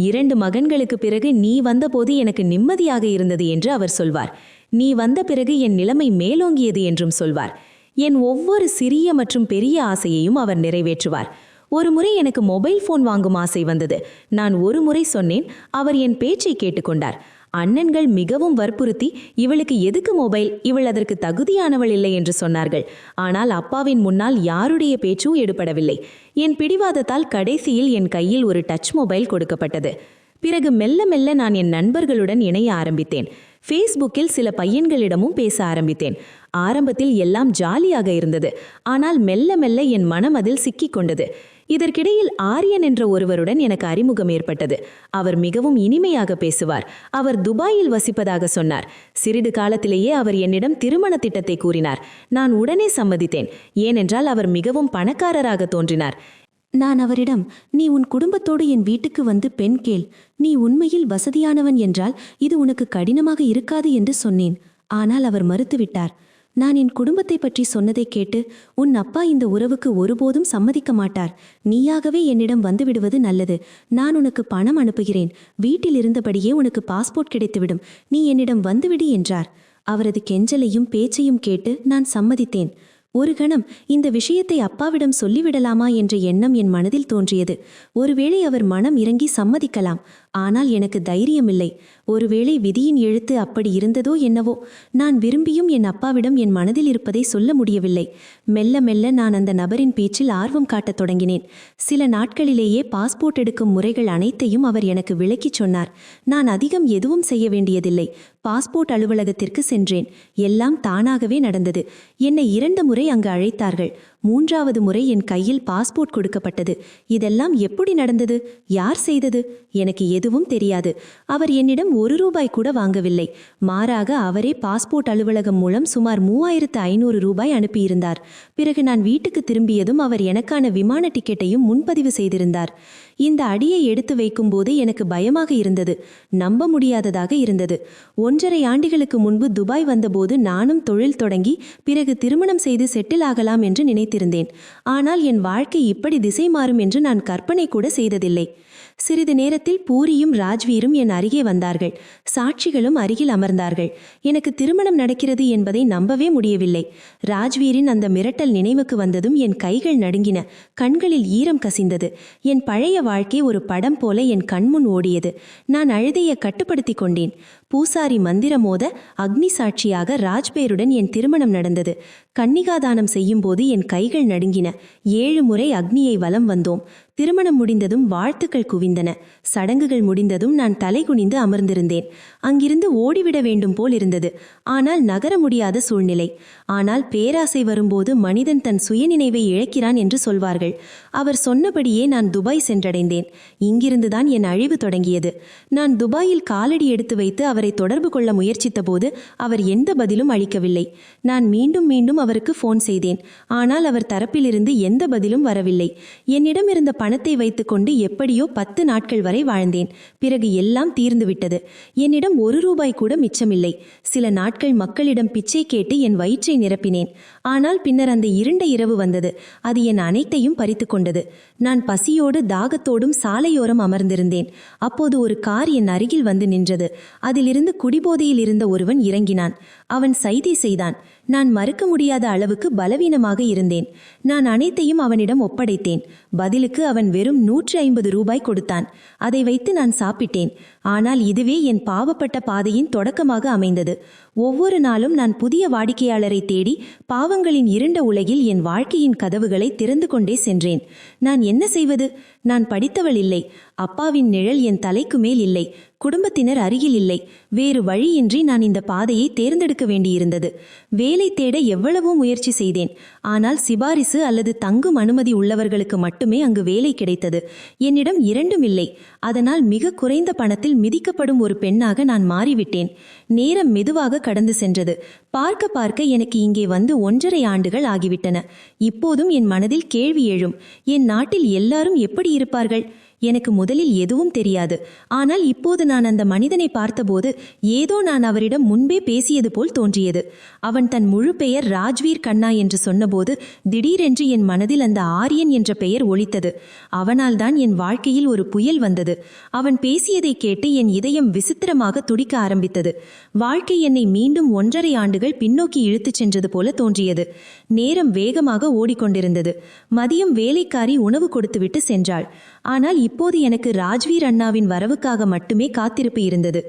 2 மகன்களுக்கு பிறகு நீ வந்தபோது எனக்கு நிம்மதியாக இருந்தது என்று அவர் சொல்வார். நீ வந்த பிறகு என் நிலைமை மேலோங்கியது என்றும் சொல்வார். என் ஒவ்வொரு சிறிய மற்றும் பெரிய ஆசையையும் அவர் நிறைவேற்றுவார். ஒரு முறை எனக்கு மொபைல் ஃபோன் வாங்கும் ஆசை வந்தது. நான் ஒரு முறை சொன்னேன். அவர் என் பேச்சை கேட்டுக்கொண்டார். அண்ணன்கள் மிகவும் வற்புறுத்தி, இவளுக்கு எதுக்கு மொபைல், இவள் அதற்கு தகுதியானவள் இல்லை என்று சொன்னார்கள். ஆனால் அப்பாவின் முன்னால் யாருடைய பேச்சும் எடுபடவில்லை. என் பிடிவாதத்தால் கடைசியில் என் கையில் ஒரு டச் மொபைல் கொடுக்கப்பட்டது. பிறகு மெல்ல மெல்ல நான் என் நண்பர்களுடன் இணைய ஆரம்பித்தேன். ஃபேஸ்புக்கில் சில பையன்களிடமும் பேச ஆரம்பித்தேன். ஆரம்பத்தில் எல்லாம் ஜாலியாக இருந்தது. ஆனால் மெல்ல மெல்ல என் மனம் அதில் சிக்கிக் கொண்டது. இதற்கிடையில் ஆரியன் என்ற ஒருவருடன் எனக்கு அறிமுகம் ஏற்பட்டது. அவர் மிகவும் இனிமையாக பேசுவார். அவர் துபாயில் வசிப்பதாக சொன்னார். சிறிது காலத்திலேயே அவர் என்னிடம் திருமண திட்டத்தை கூறினார். நான் உடனே சம்மதித்தேன். ஏனென்றால் அவர் மிகவும் பணக்காரராக தோன்றினார். நான் அவரிடம், நீ உன் குடும்பத்தோடு என் வீட்டுக்கு வந்து பெண் கேள். நீ உண்மையில் வசதியானவன் என்றால் இது உனக்கு கடினமாக இருக்காது என்று சொன்னேன். ஆனால் அவர் மறுத்துவிட்டார். நான் என் குடும்பத்தை பற்றி சொன்னதை கேட்டு, உன் அப்பா இந்த உறவுக்கு ஒருபோதும் சம்மதிக்க மாட்டார். நீயாகவே என்னிடம் வந்துவிடுவது நல்லது. நான் உனக்கு பணம் அனுப்புகிறேன். வீட்டில் இருந்தபடியே உனக்கு பாஸ்போர்ட் கிடைத்துவிடும். நீ என்னிடம் வந்துவிடு என்றார். அவரது கெஞ்சலையும் பேச்சையும் கேட்டு நான் சம்மதித்தேன். ஒரு கணம் இந்த விஷயத்தை அப்பாவிடம் சொல்லிவிடலாமா என்ற எண்ணம் என் மனதில் தோன்றியது. ஒருவேளை அவர் மனம் இறங்கி சம்மதிக்கலாம். ஆனால் எனக்கு தைரியமில்லை. ஒருவேளை விதியின் எழுத்து அப்படி இருந்ததோ என்னவோ. நான் விரும்பியும் என் அப்பாவிடம் என் மனதில் இருப்பதை சொல்ல முடியவில்லை. மெல்ல மெல்ல நான் அந்த நபரின் பேச்சில் ஆர்வம் காட்டத் தொடங்கினேன். சில நாட்களிலேயே பாஸ்போர்ட் எடுக்கும் முறைகள் அனைத்தையும் அவர் எனக்கு விளக்கிச் சொன்னார். நான் அதிகம் எதுவும் செய்ய வேண்டியதில்லை. பாஸ்போர்ட் அலுவலகத்திற்கு சென்றேன். எல்லாம் தானாகவே நடந்தது. என்னை 2 முறை அங்கு அழைத்தார்கள். 3வது முறை என் கையில் பாஸ்போர்ட் கொடுக்கப்பட்டது. இதெல்லாம் எப்படி நடந்தது? யார் செய்தது? எனக்கு எதுவும் தெரியாது. அவர் என்னிடம் 1 ரூபாய் கூட வாங்கவில்லை. மாறாக அவரே பாஸ்போர்ட் அலுவலகம் மூலம் சுமார் 3500 ரூபாய் அனுப்பியிருந்தார். பிறகு நான் வீட்டுக்கு திரும்பியதும் அவர் எனக்கான விமான டிக்கெட்டையும் முன்பதிவு செய்திருந்தார். இந்த அடியை எடுத்து வைக்கும்போது எனக்கு பயமாக இருந்தது. நம்ப முடியாததாக இருந்தது. 1.5 ஆண்டுகளுக்கு முன்பு துபாய் வந்தபோது நானும் தொழில் தொடங்கி பிறகு திருமணம் செய்து செட்டில் ஆகலாம் என்று நினைத்திருந்தேன். ஆனால் என் வாழ்க்கை இப்படி திசை மாறும் என்று நான் கற்பனை கூட செய்ததில்லை. சிறிது நேரத்தில் பூரியும் ராஜ்வீரும் என் அருகே வந்தார்கள். சாட்சிகளும் அருகில் அமர்ந்தார்கள். எனக்கு திருமணம் நடக்கிறது என்பதை நம்பவே முடியவில்லை. ராஜ்வீரின் அந்த மிரட்டல் நினைவுக்கு வந்ததும் என் கைகள் நடுங்கின. கண்களில் ஈரம் கசிந்தது. என் பழைய வாழ்க்கை ஒரு படம் போல என் கண்முன் ஓடியது. நான் அழுதையை கட்டுப்படுத்தி கொண்டேன். பூசாரி மந்திரமோத அக்னி சாட்சியாக ராஜ்பேருடன் என் திருமணம் நடந்தது. கன்னிகாதானம் செய்யும்போது என் கைகள் நடுங்கின. 7 முறை அக்னியை வலம் வந்தோம். திருமணம் முடிந்ததும் வாழ்த்துக்கள் குவிந்தன. சடங்குகள் முடிந்ததும் நான் தலைகுனிந்து அமர்ந்திருந்தேன். அங்கிருந்து ஓடிவிட வேண்டும் போல் இருந்தது. ஆனால் நகர முடியாத சூழ்நிலை. ஆனால் பேராசை வரும்போது மனிதன் தன் சுயநினைவை இழக்கிறான் என்று சொல்வார்கள். அவர் சொன்னபடியே நான் துபாய் சென்றடைந்தேன். இங்கிருந்துதான் என் அழிவு தொடங்கியது. நான் துபாயில் காலடி எடுத்து வைத்து அவரை தொடர்பு கொள்ள முயற்சித்த போது அவர் எந்த பதிலும் அளிக்கவில்லை. நான் மீண்டும் மீண்டும் அவருக்கு ஃபோன் செய்தேன். ஆனால் அவர் தரப்பிலிருந்து எந்த பதிலும் வரவில்லை. என்னிடம் இருந்த பணத்தை வைத்துக்கொண்டு எப்படியோ 10 நாட்கள் வரை வாழ்ந்தேன். பிறகு எல்லாம் தீர்ந்துவிட்டது. என்னிடம் 1 ரூபாய் கூட மிச்சமில்லை. சில நாட்கள் மக்களிடம் பிச்சை கேட்டு என் வயிற்றை நிரப்பினேன். ஆனால் பின்னர் அந்த இருண்ட இரவு வந்தது. அது என் அனைத்தையும் பறித்து கொண்டது. நான் பசியோடு தாகத்தோடும் சாலையோரம் அமர்ந்திருந்தேன். அப்போது ஒரு கார் என் அருகில் வந்து நின்றது. அதிலிருந்து குடிபோதையில் இருந்த ஒருவன் இறங்கினான். அவன் சைகை செய்தான். நான் மறுக்க முடியாத அளவுக்கு பலவீனமாக இருந்தேன். நான் அனைத்தையும் அவனிடம் ஒப்படைத்தேன். பதிலுக்கு அவன் வெறும் 150 ரூபாய் கொடுத்தான். அதை வைத்து நான் சாப்பிட்டேன். ஆனால் இதுவே என் பாவப்பட்ட பாதையின் தொடக்கமாக அமைந்தது. ஒவ்வொரு நாளும் நான் புதிய வாடிக்கையாளரை தேடி பாவங்களின் இருண்ட உலகில் என் வாழ்க்கையின் கதவுகளை திறந்து கொண்டே சென்றேன். நான் என்ன செய்வது? நான் படித்தவள் இல்லை. அப்பாவின் நிழல் என் தலைக்கு மேல் இல்லை. குடும்பத்தினர் அருகில் இல்லை. வேறு வழியின்றி நான் இந்த பாதையை தேர்ந்தெடுக்க வேண்டியிருந்தது. வேலை தேட எவ்வளவோ முயற்சி செய்தேன். ஆனால் சிபாரிசு அல்லது தங்கும் அனுமதி உள்ளவர்களுக்கு மட்டுமே அங்கு வேலை கிடைத்தது. என்னிடம் இரண்டும் இல்லை. அதனால் மிக குறைந்த பணத்தில் மிதிக்கப்படும் ஒரு பெண்ணாக நான் மாறிவிட்டேன். நேரம் மெதுவாக கடந்து சென்றது. பார்க்க பார்க்க எனக்கு இங்கே வந்து 1.5 ஆண்டுகள் ஆகிவிட்டன. இப்போதும் என் மனதில் கேள்வி எழும். என் நாட்டில் எல்லாரும் எப்படி இருப்பார்கள்? எனக்கு முதலில் எதுவும் தெரியாது. ஆனால் இப்போது நான் அந்த மனிதனை பார்த்தபோது ஏதோ நான் அவரிடம் முன்பே பேசியது போல் தோன்றியது. அவன் தன் முழு பெயர் ராஜ்வீர் கண்ணா என்று சொன்னபோது திடீரென்று என் மனதில் அந்த ஆரியன் என்ற பெயர் ஒலித்தது. அவனால் தான் என் வாழ்க்கையில் ஒரு புயல் வந்தது. அவன் பேசியதை கேட்டு என் இதயம் விசித்திரமாக துடிக்க ஆரம்பித்தது. வாழ்க்கை என்னை மீண்டும் 1.5 ஆண்டுகள் பின்னோக்கி இழுத்துச் சென்றது போல தோன்றியது. நேரம் வேகமாக ஓடிக்கொண்டிருந்தது. மதியம் வேலைக்காரி உணவு கொடுத்துவிட்டு சென்றாள். ஆனால் இப்போது எனக்கு ராஜ்வீர் அண்ணாவின் வரவுக்காக மட்டுமே காத்திருப்பு இருந்தது.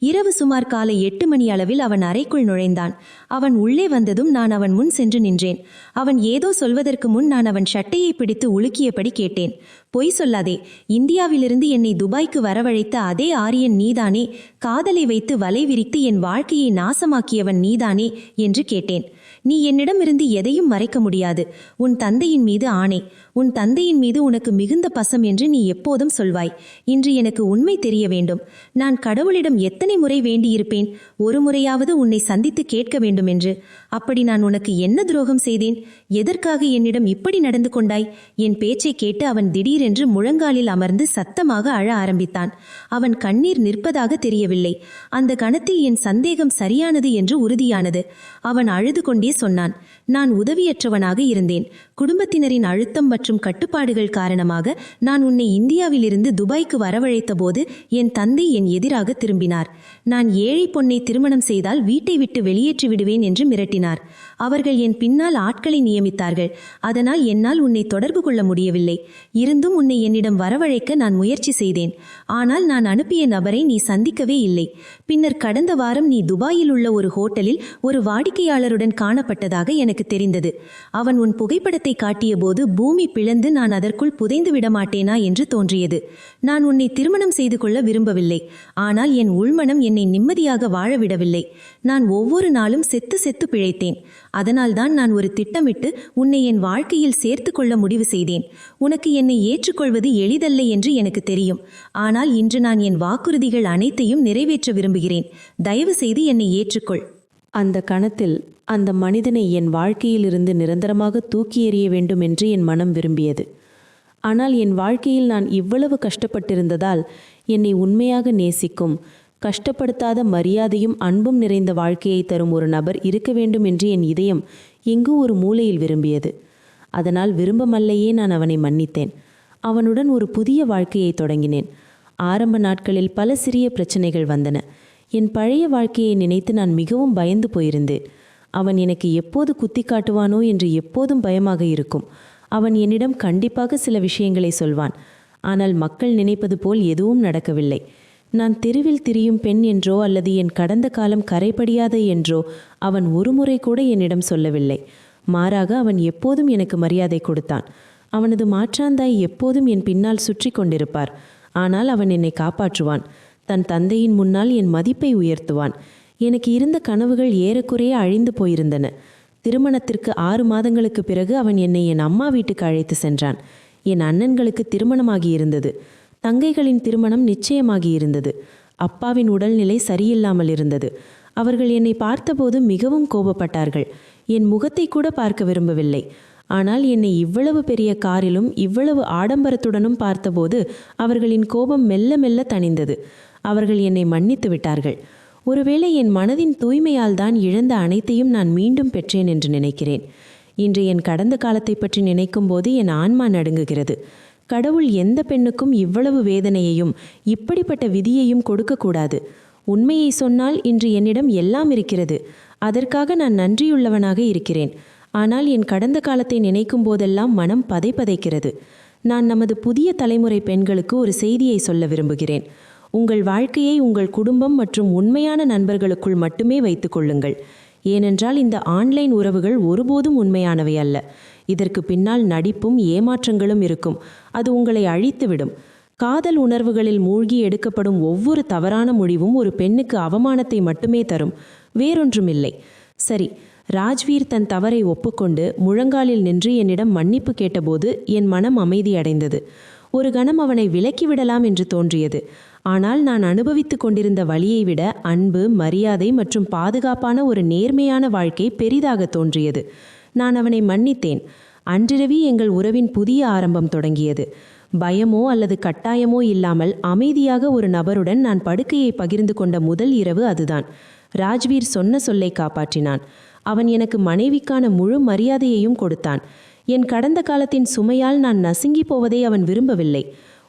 இரவு சுமார் காலை 8 மணி அளவில் அவன் அறைக்குள் நுழைந்தான். அவன் உள்ளே வந்ததும் நான் அவன் முன் சென்று நின்றேன். அவன் ஏதோ சொல்வதற்கு முன் நான் அவன் சட்டையை பிடித்து உலுக்கியபடி கேட்டேன். பொய் சொல்லாதே. இந்தியாவிலிருந்து என்னை துபாய்க்கு வரவழைத்த அதே ஆரியன் நீதானே? காதலை வைத்து வலை விரித்து என் வாழ்க்கையை நாசமாக்கியவன் நீதானே என்று கேட்டேன். நீ என்னிடமிருந்து எதையும் மறைக்க முடியாது. உன் தந்தையின் மீது ஆணை. உன் தந்தையின் மீது உனக்கு மிகுந்த பசம் என்று நீ எப்போதும் சொல்வாய். இன்று எனக்கு உண்மை தெரிய வேண்டும். நான் கடவுளிடம் எத்தனை முறை வேண்டியிருப்பேன், ஒரு முறையாவது உன்னை சந்தித்து கேட்க வேண்டும் என்று. அப்படி நான் உனக்கு என்ன துரோகம் செய்தேன்? எதற்காக என்னிடம் இப்படி நடந்து கொண்டாய்? என் பேச்சை கேட்டு அவன் திடீரென்று முழங்காலில் அமர்ந்து சத்தமாக அழ ஆரம்பித்தான். அவன் கண்ணீர் நிற்பதாக தெரியவில்லை. அந்த கணத்தில் என் சந்தேகம் சரியானது என்று உறுதியானது. அவன் அழுது கொண்டே சொன்னான். நான் உதவியற்றவனாக இருந்தேன். குடும்பத்தினரின் அழுத்தம் மற்றும் கட்டுப்பாடுகள் காரணமாக நான் உன்னை இந்தியாவிலிருந்து துபாய்க்கு வரவழைத்த போது என் தந்தை என் எதிராக திரும்பினார். நான் ஏழை பொண்ணை திருமணம் செய்தால் வீட்டை விட்டு வெளியேற்றி விடுவேன் என்று மிரட்டினார். அவர்கள் என் பின்னால் ஆட்களை நியமித்தார்கள். அதனால் என்னால் உன்னை தொடர்பு கொள்ள முடியவில்லை. இருந்தும் உன்னை என்னிடம் வரவழைக்க நான் முயற்சி செய்தேன். ஆனால் நான் அனுப்பிய நபரை நீ சந்திக்கவே இல்லை. பின்னர் கடந்த வாரம் நீ துபாயில் உள்ள ஒரு ஹோட்டலில் ஒரு வாடிக்கையாளருடன் காணப்பட்டதாக எனக்கு தெரிந்தது. அவன் உன் புகைப்படத்தை காட்டிய போது பூமி பிளந்து நான் அதற்குள் புதைந்து விடமாட்டேனா என்று தோன்றியது. நான் உன்னை திருமணம் செய்து கொள்ள விரும்பவில்லை. ஆனால் என் உள்மனம் என்னை நிம்மதியாக வாழ விடவில்லை. நான் ஒவ்வொரு நாளும் செத்து செத்து பிழைத்தேன். அதனால்தான் நான் ஒரு திட்டமிட்டு உன்னை என் வாழ்க்கையில் சேர்த்து கொள்ள முடிவு செய்தேன். உனக்கு என்னை ஏற்றுக்கொள்வது எளிதல்ல என்று எனக்கு தெரியும். ஆனால் இன்று நான் என் வாக்குறுதிகள் அனைத்தையும் நிறைவேற்ற விரும்புகிறேன். தயவு செய்து என்னை ஏற்றுக்கொள். அந்த கணத்தில் அந்த மனிதனை என் வாழ்க்கையிலிருந்து நிரந்தரமாக தூக்கி எறிய வேண்டும் என்று என் மனம் விரும்பியது. ஆனால் என் வாழ்க்கையில் நான் இவ்வளவு கஷ்டப்பட்டிருந்ததால் என்னை உண்மையாக நேசிக்கும், கஷ்டப்படுத்தாத மரியாதையும் அன்பும் நிறைந்த வாழ்க்கையை தரும் ஒரு நபர் இருக்க வேண்டும் என்று என் இதயம் எங்கோ ஒரு மூலையில் விரும்பியது. அதனால் விரும்பமல்லையே நான் அவனை மன்னித்தேன். அவனுடன் ஒரு புதிய வாழ்க்கையை தொடங்கினேன். ஆரம்ப நாட்களில் பல சிறிய பிரச்சனைகள் வந்தன. என் பழைய வாழ்க்கையை நினைத்து நான் மிகவும் பயந்து போயிருந்தேன். அவன் எனக்கு எப்போது குத்தி காட்டுவானோ என்று எப்போதும் பயமாக இருக்கும். அவன் என்னிடம் கண்டிப்பாக சில விஷயங்களை சொல்வான். ஆனால் மக்கள் நினைப்பது போல் எதுவும் நடக்கவில்லை. நான் தெருவில் திரியும் பெண் என்றோ அல்லது என் கடந்த காலம் கரைபடியாத என்றோ அவன் ஒரு முறை கூட என்னிடம் சொல்லவில்லை. மாறாக அவன் எப்போதும் எனக்கு மரியாதை கொடுத்தான். அவனது மாற்றாந்தாய் எப்போதும் என் பின்னால் சுற்றி கொண்டிருப்பார். ஆனால் அவன் என்னை காப்பாற்றுவான். தன் தந்தையின் முன்னால் என் மதிப்பை உயர்த்துவான். எனக்கு இருந்த கனவுகள் ஏறக்குறைய அழிந்து போயிருந்தன. திருமணத்திற்கு 6 மாதங்களுக்கு பிறகு அவன் என்னை என் அம்மா வீட்டுக்கு அழைத்து சென்றான். என் அண்ணன்களுக்கு திருமணமாகி இருந்தது. தங்கைகளின் திருமணம் நிச்சயமாகி இருந்தது. அப்பாவின் உடல்நிலை சரியில்லாமல் இருந்தது. அவர்கள் என்னை பார்த்தபோது மிகவும் கோபப்பட்டார்கள். என் முகத்தை கூட பார்க்க விரும்பவில்லை. ஆனால் என்னை இவ்வளவு பெரிய காரிலும் இவ்வளவு ஆடம்பரத்துடனும் பார்த்தபோது அவர்களின் கோபம் மெல்ல மெல்ல தணிந்தது. அவர்கள் என்னை மன்னித்து விட்டார்கள். ஒருவேளை என் மனதின் தூய்மையால் தான் இழந்த அனைத்தையும் நான் மீண்டும் பெற்றேன் என்று நினைக்கிறேன். இன்று என் கடந்த காலத்தை பற்றி நினைக்கும் போது என் ஆன்மா நடுங்குகிறது. கடவுள் எந்த பெண்ணுக்கும் இவ்வளவு வேதனையையும் இப்படிப்பட்ட விதியையும் கொடுக்கக்கூடாது. உண்மையை சொன்னால் இன்று என்னிடம் எல்லாம் இருக்கிறது. அதற்காக நான் நன்றியுள்ளவனாக இருக்கிறேன். ஆனால் என் கடந்த காலத்தை நினைக்கும் போதெல்லாம் மனம் பதைக்கிறது. நான் நமது புதிய தலைமுறை பெண்களுக்கு ஒரு செய்தியை சொல்ல விரும்புகிறேன். உங்கள் வாழ்க்கையை உங்கள் குடும்பம் மற்றும் உண்மையான நண்பர்களுக்குள் மட்டுமே வைத்துக் கொள்ளுங்கள். ஏனென்றால் இந்த ஆன்லைன் உறவுகள் ஒருபோதும் உண்மையானவை அல்ல. இதற்கு பின்னால் நடிப்பும் ஏமாற்றங்களும் இருக்கும். அது உங்களை அழித்துவிடும். காதல் உணர்வுகளில் மூழ்கி எடுக்கப்படும் ஒவ்வொரு தவறான முடிவும் ஒரு பெண்ணுக்கு அவமானத்தை மட்டுமே தரும், வேறொன்றுமில்லை. சரி, ராஜ்வீர் தன் தவறை ஒப்புக்கொண்டு முழங்காலில் நின்று என்னிடம் மன்னிப்பு கேட்டபோது என் மனம் அமைதியடைந்தது. ஒரு கணம் அவனை விலக்கிவிடலாம் என்று தோன்றியது. ஆனால் நான் அனுபவித்து கொண்டிருந்த வலியை விட அன்பு, மரியாதை மற்றும் பாதுகாப்பான ஒரு நேர்மையான வாழ்க்கை பெரிதாக தோன்றியது. நான் அவனை மன்னித்தேன். அன்றிரவி எங்கள் உறவின் புதிய ஆரம்பம் தொடங்கியது. பயமோ அல்லது கட்டாயமோ இல்லாமல் அமைதியாக ஒரு நபருடன் நான் படுக்கையை பகிர்ந்து கொண்ட முதல் இரவு அதுதான். ராஜ்வீர் சொன்ன சொல்லை காப்பாற்றினான். அவன் எனக்கு மனைவிக்கான முழு மரியாதையையும் கொடுத்தான். என் கடந்த காலத்தின் சுமையால் நான் நசுங்கி போவதை அவன் விரும்பவில்லை.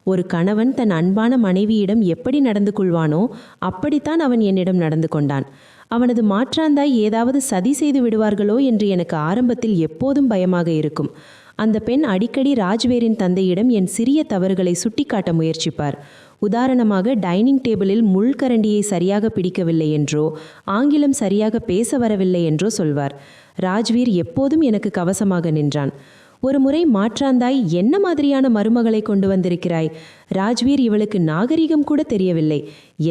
ஒரு கணவன் தன் அன்பான மனைவியிடம் எப்படி நடந்து கொள்வானோ அப்படித்தான் அவன் என்னிடம் நடந்து கொண்டான். அவனது மாற்றாந்தாய் ஏதாவது சதி செய்து விடுவார்களோ என்று எனக்கு ஆரம்பத்தில் எப்போதும் பயமாக இருக்கும். அந்த பெண் அடிக்கடி ராஜ்வேரின் தந்தையிடம் என் சிறிய தவறுகளை சுட்டிக்காட்ட முயற்சிப்பார். உதாரணமாக, டைனிங் டேபிளில் முள்கரண்டியை சரியாக பிடிக்கவில்லை என்றோ ஆங்கிலம் சரியாக பேச வரவில்லை என்றோ சொல்வார். ராஜ்வீர் எப்போதும் எனக்கு கவசமாக நின்றான். ஒரு முறை மாற்றாந்தாய், என்ன மாதிரியான மருமகளை கொண்டு வந்திருக்கிறாய்? ராஜ்வீர், இவளுக்கு நாகரிகம் கூட தெரியவில்லை.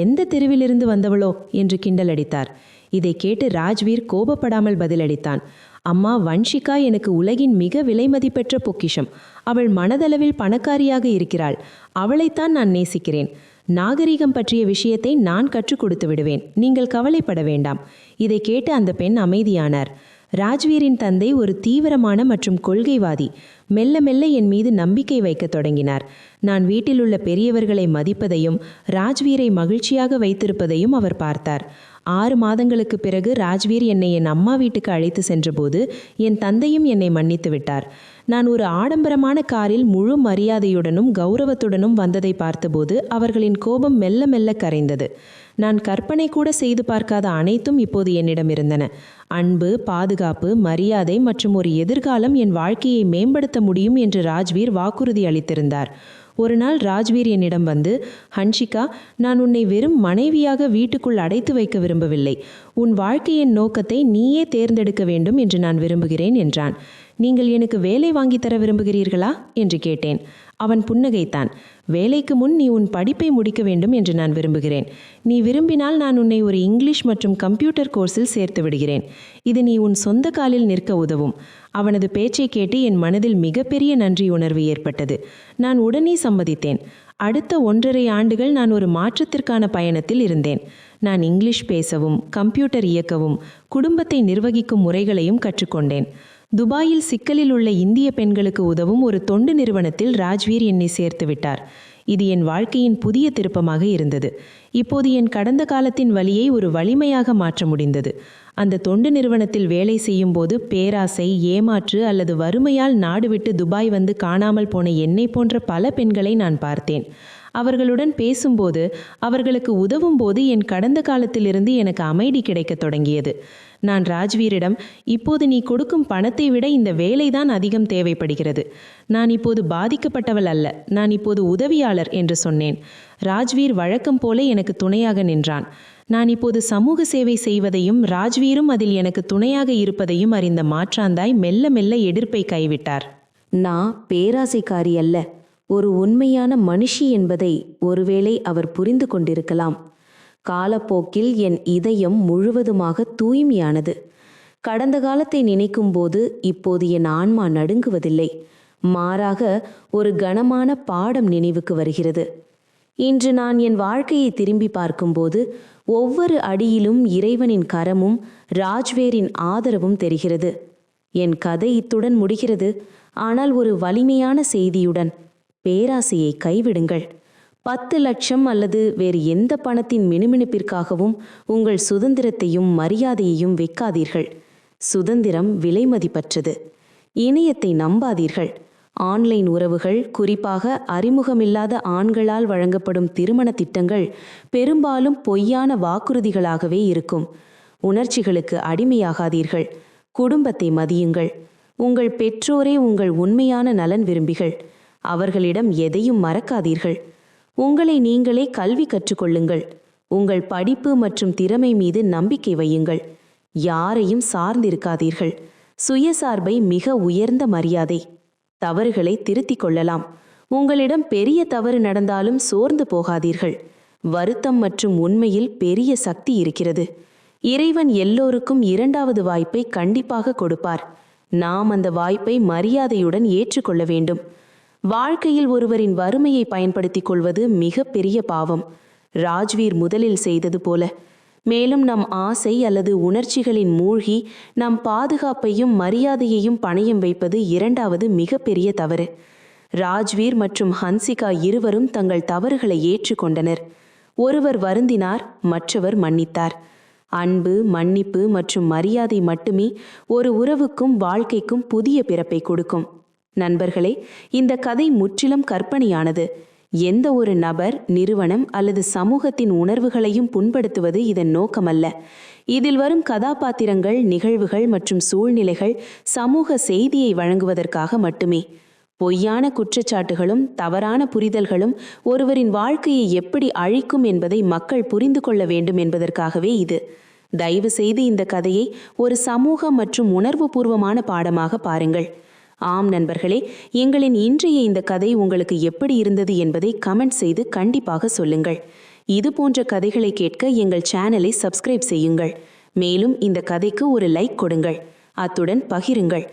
எந்த தெருவிலிருந்து வந்தவளோ என்று கிண்டலடித்தார். இதை கேட்டு ராஜ்வீர் கோபப்படாமல் பதிலளித்தான். அம்மா, வன்ஷிகா எனக்கு உலகின் மிக விலைமதிப்பெற்ற பொக்கிஷம். அவள் மனதளவில் பணக்காரியாக இருக்கிறாள். அவளைத்தான் நான் நேசிக்கிறேன். நாகரிகம் பற்றிய விஷயத்தை நான் கற்றுக் கொடுத்து விடுவேன். நீங்கள் கவலைப்பட வேண்டாம். இதை கேட்டு அந்த பெண் அமைதியானார். ராஜ்வீரின் தந்தை ஒரு தீவிரமான மற்றும் கொள்கைவாதி. மெல்ல மெல்ல என் மீது நம்பிக்கை வைக்கத் தொடங்கினார். நான் வீட்டிலுள்ள பெரியவர்களை மதிப்பதையும் ராஜ்வீரை மகிழ்ச்சியாக வைத்திருப்பதையும் அவர் பார்த்தார். 6 மாதங்களுக்கு பிறகு ராஜ்வீர் என்னை என் அம்மா வீட்டுக்கு அழைத்து சென்றபோது என் தந்தையும் என்னை மன்னித்து விட்டார். நான் ஒரு ஆடம்பரமான காரில் முழு மரியாதையுடனும் கௌரவத்துடனும் வந்ததை பார்த்தபோது அவர்களின் கோபம் மெல்ல மெல்ல கரைந்தது. நான் கற்பனை கூட செய்து பார்க்காத அனைத்தும் இப்போது என்னிடம் இருந்தன. அன்பு, பாதுகாப்பு, மரியாதை மற்றும் ஒரு எதிர்காலம் என் வாழ்க்கையை மேம்படுத்த முடியும் என்று ராஜ்வீர் வாக்குறுதி அளித்திருந்தார். ஒரு நாள் ராஜ்வீர் என்னிடம் வந்து, ஹன்ஷிகா, நான் உன்னை வெறும் மனைவியாக வீட்டுக்குள் அடைத்து வைக்க விரும்பவில்லை. உன் வாழ்க்கையின் நோக்கத்தை நீயே தேர்ந்தெடுக்க வேண்டும் என்று நான் விரும்புகிறேன் என்றான். நீங்கள் எனக்கு வேலை வாங்கித்தர விரும்புகிறீர்களா என்று கேட்டேன். அவன் புன்னகைத்தான். வேலைக்கு முன் நீ உன் படிப்பை முடிக்க வேண்டும் என்று நான் விரும்புகிறேன். நீ விரும்பினால் நான் உன்னை ஒரு இங்கிலீஷ் மற்றும் கம்ப்யூட்டர் கோர்ஸில் சேர்த்து விடுகிறேன். இது நீ உன் சொந்த காலில் நிற்க உதவும். அவனது பேச்சை கேட்டு என் மனதில் மிகப்பெரிய நன்றி உணர்வு ஏற்பட்டது. நான் உடனே சம்மதித்தேன். அடுத்த 1.5 ஆண்டுகள் நான் ஒரு மாற்றத்திற்கான பயணத்தில் இருந்தேன். நான் இங்கிலீஷ் பேசவும், கம்ப்யூட்டர் இயக்கவும், குடும்பத்தை நிர்வகிக்கும் முறைகளையும் கற்றுக்கொண்டேன். துபாயில் சிக்கலில் உள்ள இந்திய பெண்களுக்கு உதவும் ஒரு தொண்டு நிறுவனத்தில் ராஜ்வீர் என்னை சேர்த்து விட்டார். இது என் வாழ்க்கையின் புதிய திருப்பமாக இருந்தது. இப்போது என் கடந்த காலத்தின் வலியை ஒரு வலிமையாக மாற்ற முடிந்தது. அந்த தொண்டு நிறுவனத்தில் வேலை செய்யும் போது பேராசை, ஏமாற்று அல்லது வறுமையால் நாடு விட்டு துபாய் வந்து காணாமல் போன என்னை போன்ற பல பெண்களை நான் பார்த்தேன். அவர்களுடன் பேசும்போது, அவர்களுக்கு உதவும் போது என் கடந்த காலத்திலிருந்து எனக்கு அமைதி கிடைக்கத் தொடங்கியது. நான் ராஜ்வீரிடம், இப்போது நீ கொடுக்கும் பணத்தை விட இந்த வேலைதான் அதிகம் தேவைப்படுகிறது. நான் இப்போது பாதிக்கப்பட்டவள் அல்ல, நான் இப்போது உதவியாளர் என்று சொன்னேன். ராஜ்வீர் வழக்கம் போல எனக்கு துணையாக நின்றான். நான் இப்போது சமூக சேவை செய்வதையும் ராஜ்வீரும் அதில் எனக்கு துணையாக இருப்பதையும் அறிந்த மாற்றாந்தாய் மெல்ல மெல்ல எதிர்ப்பை கைவிட்டார். நான் பேராசைக்காரி அல்ல, ஒரு உண்மையான மனுஷி என்பதை ஒருவேளை அவர் புரிந்து கொண்டிருக்கலாம். காலப்போக்கில் என் இதயம் முழுவதுமாக தூய்மையானது. கடந்த காலத்தை நினைக்கும்போது இப்போது என் ஆன்மா நடுங்குவதில்லை. மாறாக ஒரு கனமான பாடம் நினைவுக்கு வருகிறது. இன்று நான் என் வாழ்க்கையை திரும்பி பார்க்கும்போது ஒவ்வொரு அடியிலும் இறைவனின் கரமும் ராஜ்வேரின் ஆதரவும் தெரிகிறது. என் கதை இத்துடன் முடிகிறது. ஆனால் ஒரு வலிமையான செய்தியுடன். பேராசையை கைவிடுங்கள். 10 லட்சம் அல்லது வேறு எந்த பணத்தின் மினுமினுப்பிற்காகவும் உங்கள் சுதந்திரத்தையும் மரியாதையையும் வைக்காதீர்கள். சுதந்திரம் விலைமதிப்பற்றது. இணையத்தை நம்பாதீர்கள். ஆன்லைன் உறவுகள், குறிப்பாக அறிமுகமில்லாத ஆண்களால் வழங்கப்படும் திருமண திட்டங்கள் பெரும்பாலும் பொய்யான வாக்குறுதிகளாகவே இருக்கும். உணர்ச்சிகளுக்கு அடிமையாகாதீர்கள். குடும்பத்தை மதியுங்கள். உங்கள் பெற்றோரே உங்கள் உண்மையான நலன் விரும்பிகள். அவர்களிடம் எதையும் மறக்காதீர்கள். உங்களை நீங்களே கல்வி கற்றுக்கொள்ளுங்கள். உங்கள் படிப்பு மற்றும் திறமை மீது நம்பிக்கை வையுங்கள். யாரையும் சார்ந்திருக்காதீர்கள். சுயசார்பை மிக உயர்ந்த மரியாதை. தவறுகளை திருத்திக் கொள்ளலாம். உங்களிடம் பெரிய தவறு நடந்தாலும் சோர்ந்து போகாதீர்கள். வருத்தம் மற்றும் உண்மையில் பெரிய சக்தி இருக்கிறது. இறைவன் எல்லோருக்கும் 2வது வாய்ப்பை கண்டிப்பாக கொடுப்பார். நாம் அந்த வாய்ப்பை மரியாதையுடன் ஏற்றுக்கொள்ள வேண்டும். வாழ்க்கையில் ஒருவரின் வறுமையை பயன்படுத்திக் கொள்வது மிக பெரிய பாவம், ராஜ்வீர் முதலில் செய்தது போல. மேலும் நம் ஆசை அல்லது உணர்ச்சிகளின் மூழ்கி நம் பாதுகாப்பையும் மரியாதையையும் பணயம் வைப்பது 2வது மிகப்பெரிய தவறு. ராஜ்வீர் மற்றும் ஹன்சிகா இருவரும் தங்கள் தவறுகளை ஏற்றுக்கொண்டனர். ஒருவர் வருந்தினார், மற்றவர் மன்னித்தார். அன்பு, மன்னிப்பு மற்றும் மரியாதை மட்டுமே ஒரு உறவுக்கும் வாழ்க்கைக்கும் புதிய பிறப்பை கொடுக்கும். நண்பர்களே, இந்த கதை முற்றிலும் கற்பனையானது. எந்த ஒரு நபர், நிறுவனம் அல்லது சமூகத்தின் உணர்வுகளையும் புண்படுத்துவது இதன் நோக்கமல்ல. இதில் வரும் கதாபாத்திரங்கள், நிகழ்வுகள் மற்றும் சூழ்நிலைகள் சமூக செய்தியை வழங்குவதற்காக மட்டுமே. பொய்யான குற்றச்சாட்டுகளும் தவறான புரிதல்களும் ஒருவரின் வாழ்க்கையை எப்படி அழிக்கும் என்பதை மக்கள் புரிந்து கொள்ள வேண்டும் என்பதற்காகவே இது. தயவு செய்து இந்த கதையை ஒரு சமூக மற்றும் உணர்வுபூர்வமான பாடமாக பாருங்கள். ஆம் நண்பர்களே, எங்களின் இன்றைய இந்த கதை உங்களுக்கு எப்படி இருந்தது என்பதை கமெண்ட் செய்து கண்டிப்பாக சொல்லுங்கள். இது போன்ற கதைகளை கேட்க எங்கள் சேனலை சப்ஸ்கிரைப் செய்யுங்கள். மேலும் இந்த கதைக்கு ஒரு லைக் கொடுங்கள். அத்துடன் பகிருங்கள்.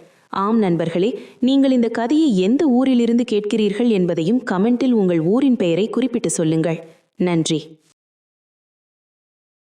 ஆம் நண்பர்களே, நீங்கள் இந்த கதையை எந்த ஊரிலிருந்து கேட்கிறீர்கள் என்பதையும் கமெண்டில் உங்கள் ஊரின் பெயரை குறிப்பிட்டு சொல்லுங்கள். நன்றி.